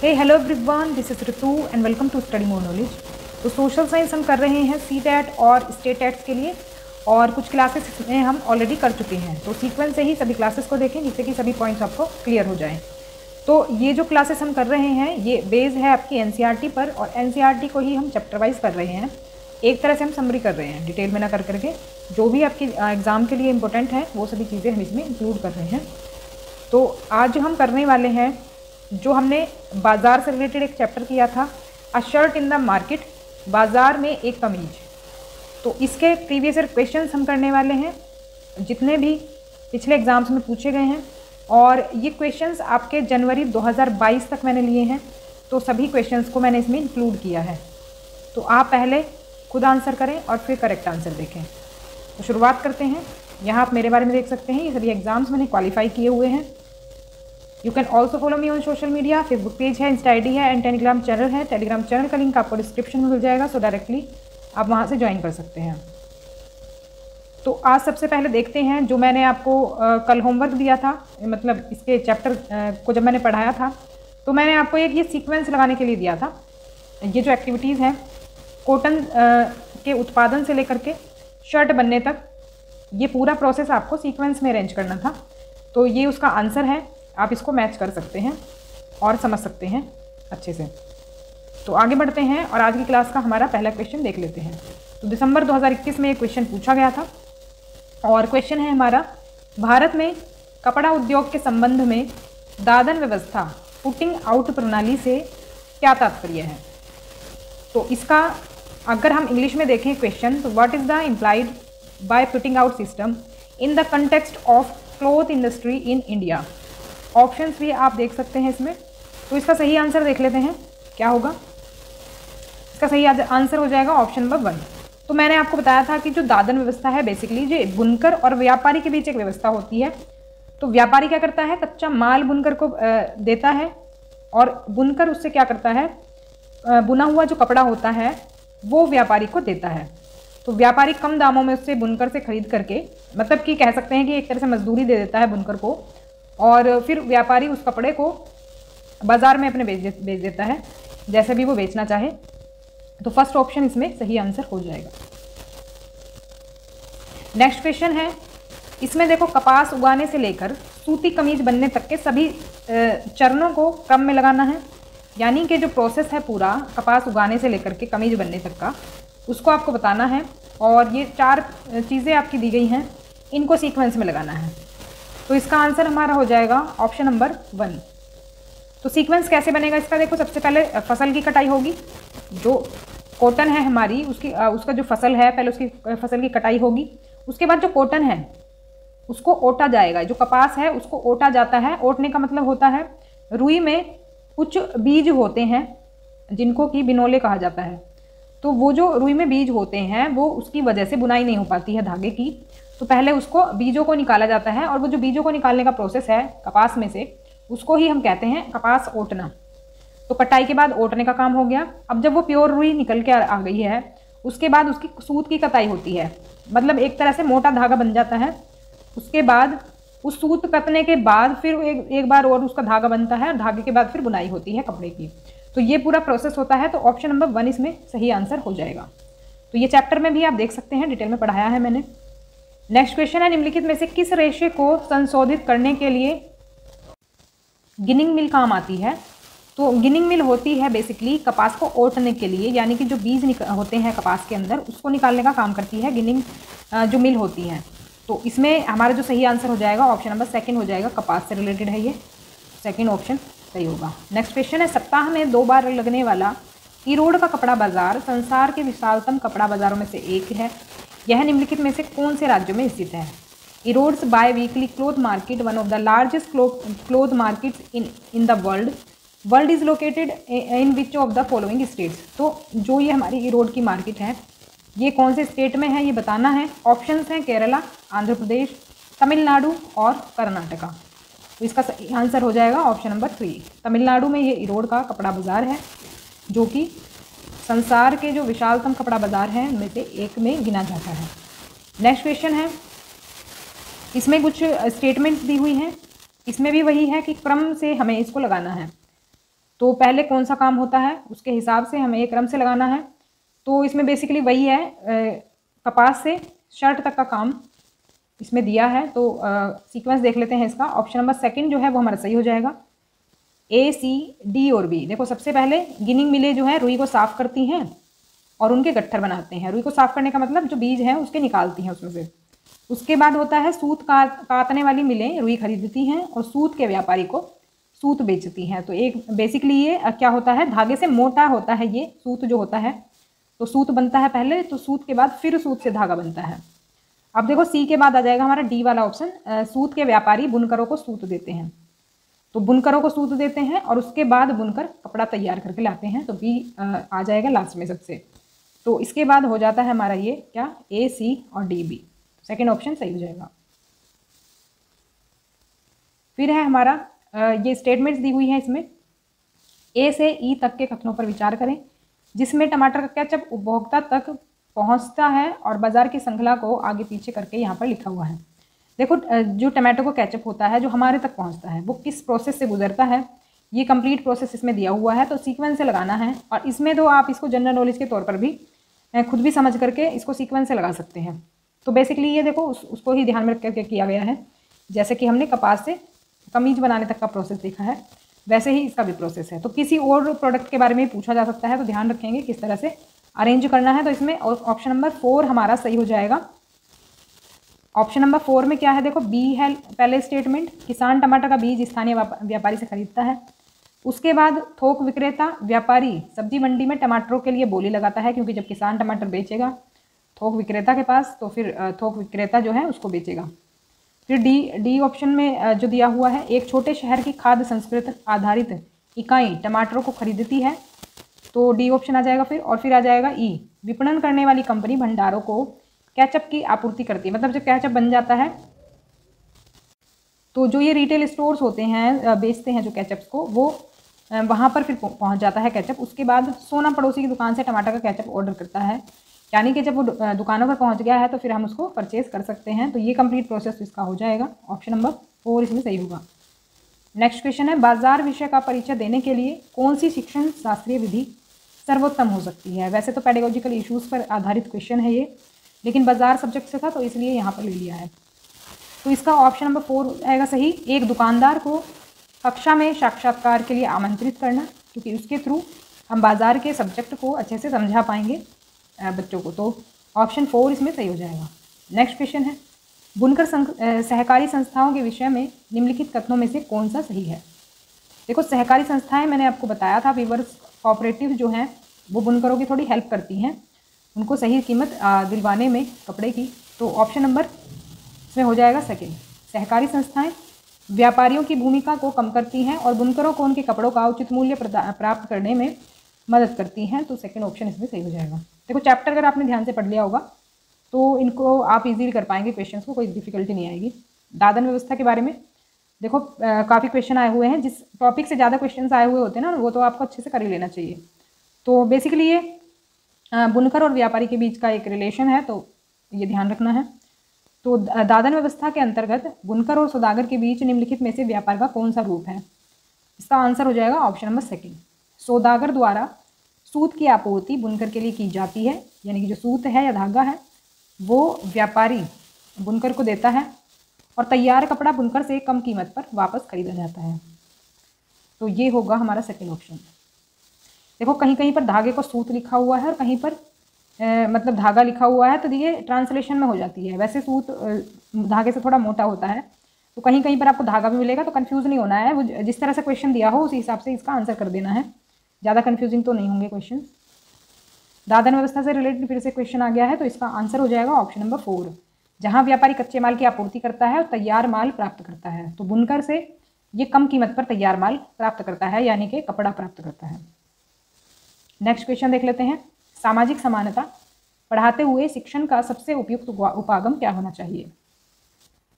Hello everyone, this is Ritu and welcome to study more knowledge. तो social science हम कर रहे हैं सीटेट और स्टेट टेट्स के लिए, और कुछ क्लासेस में हम ऑलरेडी कर चुके हैं। तो सीक्वेंस से ही सभी क्लासेस को देखें जिससे कि सभी पॉइंट्स आपको क्लियर हो जाएं। तो ये जो क्लासेस हम कर रहे हैं ये बेस है आपकी एनसीईआरटी पर, और एनसीईआरटी को ही हम चैप्टर वाइज कर रहे हैं। एक तरह से हम समरी कर रहे हैं, डिटेल में ना कर करके जो भी आपकी एग्ज़ाम के लिए इंपॉर्टेंट है वो सभी चीज़ें हम इसमें इंक्लूड कर रहे हैं। तो आज हम करने वाले हैं जो हमने बाज़ार से रिलेटेड एक चैप्टर किया था, अ शर्ट इन द मार्केट, बाज़ार में एक कमीज। तो इसके प्रीवियस ईयर क्वेश्चंस हम करने वाले हैं जितने भी पिछले एग्ज़ाम्स में पूछे गए हैं, और ये क्वेश्चंस आपके जनवरी 2022 तक मैंने लिए हैं। तो सभी क्वेश्चंस को मैंने इसमें इंक्लूड किया है। तो आप पहले खुद आंसर करें और फिर करेक्ट आंसर देखें। तो शुरुआत करते हैं। यहाँ आप मेरे बारे में देख सकते हैं, ये सभी एग्ज़ाम्स मैंने क्वालिफाई किए हुए हैं। You can also follow me on social media, Facebook page है, इंस्टा आईडी है एंड टेलीग्राम चैनल है। टेलीग्राम चैनल का लिंक आपको डिस्क्रिप्शन में मिल जाएगा, सो डायरेक्टली आप वहाँ से ज्वाइन कर सकते हैं। तो आज सबसे पहले देखते हैं जो मैंने आपको कल होमवर्क दिया था, मतलब इसके चैप्टर को जब मैंने पढ़ाया था तो मैंने आपको एक ये सीक्वेंस लगाने के लिए दिया था। ये जो एक्टिविटीज़ हैं कॉटन के उत्पादन से लेकर के शर्ट बनने तक, ये पूरा प्रोसेस आपको सीक्वेंस में अरेंज करना था। तो ये उसका आंसर है, आप इसको मैच कर सकते हैं और समझ सकते हैं अच्छे से। तो आगे बढ़ते हैं और आज की क्लास का हमारा पहला क्वेश्चन देख लेते हैं। तो दिसंबर 2021 में एक क्वेश्चन पूछा गया था, और क्वेश्चन है हमारा, भारत में कपड़ा उद्योग के संबंध में दादन व्यवस्था, पुटिंग आउट प्रणाली से क्या तात्पर्य है। तो इसका अगर हम इंग्लिश में देखें क्वेश्चन, तो what is the implied by putting out system in the context of cloth industry in India. Options भी आप देख सकते हैं इसमें। तो इसका सही आंसर देख लेते हैं क्या होगा। इसका सही आंसर हो जाएगा ऑप्शन नंबर 1। तो मैंने आपको बताया था कि जो दादन व्यवस्था है बेसिकली जो बुनकर और व्यापारी के बीच एक व्यवस्था होती है। तो व्यापारी क्या करता है, कच्चा माल बुनकर को देता है, और बुनकर उससे क्या करता है, बुना हुआ जो कपड़ा होता है वो व्यापारी को देता है। तो व्यापारी कम दामों में उससे बुनकर से खरीद करके, मतलब कि कह सकते हैं कि एक तरह से मजदूरी दे देता है बुनकर को, और फिर व्यापारी उस कपड़े को बाज़ार में अपने बेच देता है जैसे भी वो बेचना चाहे। तो फर्स्ट ऑप्शन इसमें सही आंसर हो जाएगा। नेक्स्ट क्वेश्चन है, इसमें देखो कपास उगाने से लेकर सूती कमीज बनने तक के सभी चरणों को क्रम में लगाना है। यानी कि जो प्रोसेस है पूरा कपास उगाने से लेकर के कमीज बनने तक का, उसको आपको बताना है, और ये 4 चीज़ें आपकी दी गई हैं, इनको सीक्वेंस में लगाना है। तो इसका आंसर हमारा हो जाएगा ऑप्शन नंबर 1। तो सीक्वेंस कैसे बनेगा इसका, देखो सबसे पहले फसल की कटाई होगी। जो कॉटन है हमारी उसका जो फसल है, पहले उसकी फसल की कटाई होगी। उसके बाद जो कॉटन है उसको ओटा जाएगा, जो कपास है उसको ओटा जाता है। ओटने का मतलब होता है, रुई में कुछ बीज होते हैं जिनको कि बिनोले कहा जाता है। तो वो जो रुई में बीज होते हैं वो उसकी वजह से बुनाई नहीं हो पाती है धागे की। तो पहले उसको बीजों को निकाला जाता है, और वो जो बीजों को निकालने का प्रोसेस है कपास में से, उसको ही हम कहते हैं कपास ओटना। तो कटाई के बाद ओटने का काम हो गया। अब जब वो प्योर रुई निकल के आ गई है, उसके बाद उसकी सूत की कताई होती है, मतलब एक तरह से मोटा धागा बन जाता है। उसके बाद उस सूत कतने के बाद फिर एक बार और उसका धागा बनता है, धागे के बाद फिर बुनाई होती है कपड़े की। तो ये पूरा प्रोसेस होता है। तो ऑप्शन नंबर 1 इसमें सही आंसर हो जाएगा। तो ये चैप्टर में भी आप देख सकते हैं, डिटेल में पढ़ाया है मैंने। नेक्स्ट क्वेश्चन है, निम्नलिखित में से किस रेशे को संशोधित करने के लिए गिनिंग मिल काम आती है। तो गिनिंग मिल होती है बेसिकली कपास को ओटने के लिए, यानी कि जो बीज होते हैं कपास के अंदर उसको निकालने का काम करती है गिनिंग जो मिल होती है। तो इसमें हमारा जो सही आंसर हो जाएगा ऑप्शन नंबर 2 हो जाएगा, कपास से रिलेटेड है ये, सेकेंड ऑप्शन सही होगा। नेक्स्ट क्वेश्चन है, सप्ताह में 2 बार लगने वाला ईरोड का कपड़ा बाजार संसार के विशालतम कपड़ा बाजारों में से एक है। यह निम्नलिखित में से कौन से राज्यों में स्थित है। Erode's biweekly cloth market, one of the largest cloth markets in the world is located in which of the following states. तो जो ये हमारी इरोड की मार्केट है ये कौन से स्टेट में है ये बताना है। ऑप्शंस हैं केरला, आंध्र प्रदेश, तमिलनाडु और कर्नाटका। तो इसका सही आंसर हो जाएगा ऑप्शन नंबर 3। तमिलनाडु में ये इरोड का कपड़ा बाजार है, जो कि संसार के जो विशालतम कपड़ा बाजार हैं उनमें से एक में गिना जाता है। नेक्स्ट क्वेश्चन है, इसमें कुछ स्टेटमेंट्स दी हुई हैं, इसमें भी वही है कि क्रम से हमें इसको लगाना है। तो पहले कौन सा काम होता है उसके हिसाब से हमें एक क्रम से लगाना है। तो इसमें बेसिकली वही है, कपास से शर्ट तक का काम इसमें दिया है। तो सीक्वेंस देख लेते हैं इसका। ऑप्शन नंबर सेकंड जो है वो हमारा सही हो जाएगा, A, C, D और B। देखो सबसे पहले गिनिंग मिलें जो है रुई को साफ़ करती हैं और उनके गट्ठर बनाते हैं। रुई को साफ़ करने का मतलब जो बीज है उसके निकालती हैं उसमें से। उसके बाद होता है सूत काटने वाली मिलें रुई खरीदती हैं और सूत के व्यापारी को सूत बेचती हैं। तो एक बेसिकली ये क्या होता है, धागे से मोटा होता है ये सूत जो होता है। तो सूत बनता है पहले, तो सूत के बाद फिर सूत से धागा बनता है। अब देखो सी के बाद आ जाएगा हमारा डी वाला ऑप्शन, सूत के व्यापारी बुनकरों को सूत देते हैं। तो बुनकरों को सूत देते हैं और उसके बाद बुनकर कपड़ा तैयार करके लाते हैं। तो बी आ जाएगा लास्ट में सबसे। तो इसके बाद हो जाता है हमारा ये क्या, A, C और D, B। सेकेंड ऑप्शन सही हो जाएगा। फिर है हमारा ये स्टेटमेंट्स दी हुई है इसमें, A से E तक के कथनों पर विचार करें जिसमें टमाटर का केचप उपभोक्ता तक पहुंचता है और बाजार की श्रृंखला को आगे पीछे करके यहाँ पर लिखा हुआ है। देखो जो टमाटो का केचप होता है जो हमारे तक पहुंचता है वो किस प्रोसेस से गुजरता है, ये कंप्लीट प्रोसेस इसमें दिया हुआ है। तो सीक्वेंस से लगाना है और इसमें तो आप इसको जनरल नॉलेज के तौर पर भी खुद भी समझ करके इसको सीक्वेंस से लगा सकते हैं। तो बेसिकली ये देखो उसको ही ध्यान में रख करके किया गया है। जैसे कि हमने कपास से कमीज बनाने तक का प्रोसेस देखा है, वैसे ही इसका भी प्रोसेस है। तो किसी और प्रोडक्ट के बारे में पूछा जा सकता है, तो ध्यान रखेंगे किस तरह से अरेंज करना है। तो इसमें ऑप्शन नंबर 4 हमारा सही हो जाएगा। ऑप्शन नंबर 4 में क्या है, देखो बी है पहले स्टेटमेंट, किसान टमाटर का बीज स्थानीय व्यापारी से खरीदता है। उसके बाद थोक विक्रेता व्यापारी सब्जी मंडी में टमाटरों के लिए बोली लगाता है, क्योंकि जब किसान टमाटर बेचेगा थोक विक्रेता के पास तो फिर थोक विक्रेता जो है उसको बेचेगा। फिर डी ऑप्शन में जो दिया हुआ है, एक छोटे शहर की खाद्य संस्कृत आधारित इकाई टमाटरों को खरीदती है। तो डी ऑप्शन आ जाएगा फिर। और फिर आ जाएगा ई, विपणन करने वाली कंपनी भंडारों को केचप की आपूर्ति करती है। मतलब जब केचप बन जाता है तो जो ये रिटेल स्टोर्स होते हैं बेचते हैं जो केचप्स को, वो वहाँ पर फिर पहुँच जाता है केचप। उसके बाद सोना पड़ोसी की दुकान से टमाटर का केचप ऑर्डर करता है, यानी कि जब वो दुकानों पर पहुँच गया है तो फिर हम उसको परचेज कर सकते हैं। तो ये कंप्लीट प्रोसेस इसका हो जाएगा। ऑप्शन नंबर 4 इसमें सही होगा। नेक्स्ट क्वेश्चन है, बाजार विषय का परिचय देने के लिए कौन सी शिक्षण शास्त्रीय विधि सर्वोत्तम हो सकती है। वैसे तो पेडागोजिकल इश्यूज़ पर आधारित क्वेश्चन है ये, लेकिन बाजार सब्जेक्ट से था तो इसलिए यहाँ पर ले लिया है। तो इसका ऑप्शन नंबर 4 आएगा सही। एक दुकानदार को कक्षा में साक्षात्कार के लिए आमंत्रित करना, क्योंकि उसके थ्रू हम बाजार के सब्जेक्ट को अच्छे से समझा पाएंगे बच्चों को। तो ऑप्शन 4 इसमें सही हो जाएगा। नेक्स्ट क्वेश्चन है, बुनकर सहकारी संस्थाओं के विषय में निम्नलिखित कथनों में से कौन सा सही है। देखो सहकारी संस्थाएं मैंने आपको बताया था, वीवर्स कोऑपरेटिव जो हैं वो बुनकरों की थोड़ी हेल्प करती हैं उनको सही कीमत दिलवाने में कपड़े की। तो ऑप्शन नंबर इसमें हो जाएगा सेकेंड। सहकारी संस्थाएं व्यापारियों की भूमिका को कम करती हैं और बुनकरों को उनके कपड़ों का उचित मूल्य प्राप्त करने में मदद करती हैं। तो सेकंड ऑप्शन इसमें सही हो जाएगा। देखो चैप्टर अगर आपने ध्यान से पढ़ लिया होगा तो इनको आप इजीली कर पाएंगे, क्वेश्चंस को कोई डिफिकल्टी नहीं आएगी। दादन व्यवस्था के बारे में देखो काफ़ी क्वेश्चन आए हुए हैं, जिस टॉपिक से ज़्यादा क्वेश्चंस आए हुए होते हैं ना वो तो आपको अच्छे से कर ही लेना चाहिए। तो बेसिकली ये बुनकर और व्यापारी के बीच का एक रिलेशन है, तो ये ध्यान रखना है। तो दादन व्यवस्था के अंतर्गत बुनकर और सौदागर के बीच निम्नलिखित में से व्यापार का कौन सा रूप है। इसका आंसर हो जाएगा ऑप्शन नंबर सेकेंड। सौदागर द्वारा सूत की आपूर्ति बुनकर के लिए की जाती है, यानी कि जो सूत है या धागा है वो व्यापारी बुनकर को देता है और तैयार कपड़ा बुनकर से कम कीमत पर वापस खरीदा जाता है। तो ये होगा हमारा सेकेंड ऑप्शन। देखो कहीं कहीं पर धागे को सूत लिखा हुआ है और कहीं पर मतलब धागा लिखा हुआ है, तो ये ट्रांसलेशन में हो जाती है। वैसे सूत धागे से थोड़ा मोटा होता है, तो कहीं कहीं पर आपको धागा भी मिलेगा, तो कंफ्यूज नहीं होना है। वो जिस तरह से क्वेश्चन दिया हो उसी हिसाब से इसका आंसर कर देना है, ज़्यादा कन्फ्यूजिंग तो नहीं होंगे क्वेश्चन। दादन व्यवस्था से रिलेटेड फिर से क्वेश्चन आ गया है, तो इसका आंसर हो जाएगा ऑप्शन नंबर 4, जहाँ व्यापारी कच्चे माल की आपूर्ति करता है और तैयार माल प्राप्त करता है। तो बुनकर से ये कम कीमत पर तैयार माल प्राप्त करता है, यानी कि कपड़ा प्राप्त करता है। नेक्स्ट क्वेश्चन देख लेते हैं, सामाजिक समानता पढ़ाते हुए शिक्षण का सबसे उपयुक्त उपागम क्या होना चाहिए।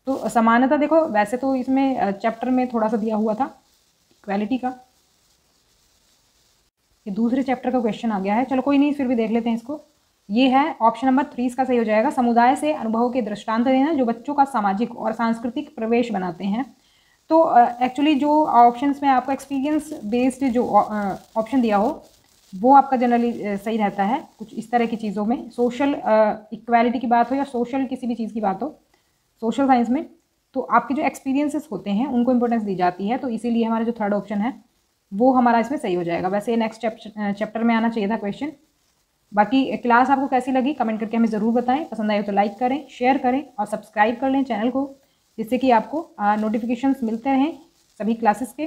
तो समानता देखो वैसे तो इसमें चैप्टर में थोड़ा सा दिया हुआ था इक्वालिटी का, ये दूसरे चैप्टर का क्वेश्चन आ गया है। चलो कोई नहीं, फिर भी देख लेते हैं इसको। ये है ऑप्शन नंबर 3 इसका सही हो जाएगा। समुदाय से अनुभवों के दृष्टांत देना जो बच्चों का सामाजिक और सांस्कृतिक प्रवेश बनाते हैं। तो एक्चुअली जो ऑप्शंस में आपको एक्सपीरियंस बेस्ड जो ऑप्शन दिया हो वो आपका जनरली सही रहता है। कुछ इस तरह की चीज़ों में सोशल इक्वालिटी की बात हो या सोशल किसी भी चीज़ की बात हो सोशल साइंस में, तो आपके जो एक्सपीरियंसेस होते हैं उनको इंपॉर्टेंस दी जाती है। तो इसीलिए हमारा जो थर्ड ऑप्शन है वो हमारा इसमें सही हो जाएगा। वैसे नेक्स्ट चैप्टर में आना चाहिए था क्वेश्चन। बाकी क्लास आपको कैसी लगी कमेंट करके हमें ज़रूर बताएं। पसंद आए तो लाइक करें, शेयर करें और सब्सक्राइब कर लें चैनल को, जिससे कि आपको नोटिफिकेशंस मिलते रहें सभी क्लासेस के।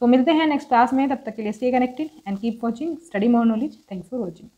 तो मिलते हैं नेक्स्ट क्लास में, तब तक के लिए stay connected and keep watching study more knowledge. Thanks for watching.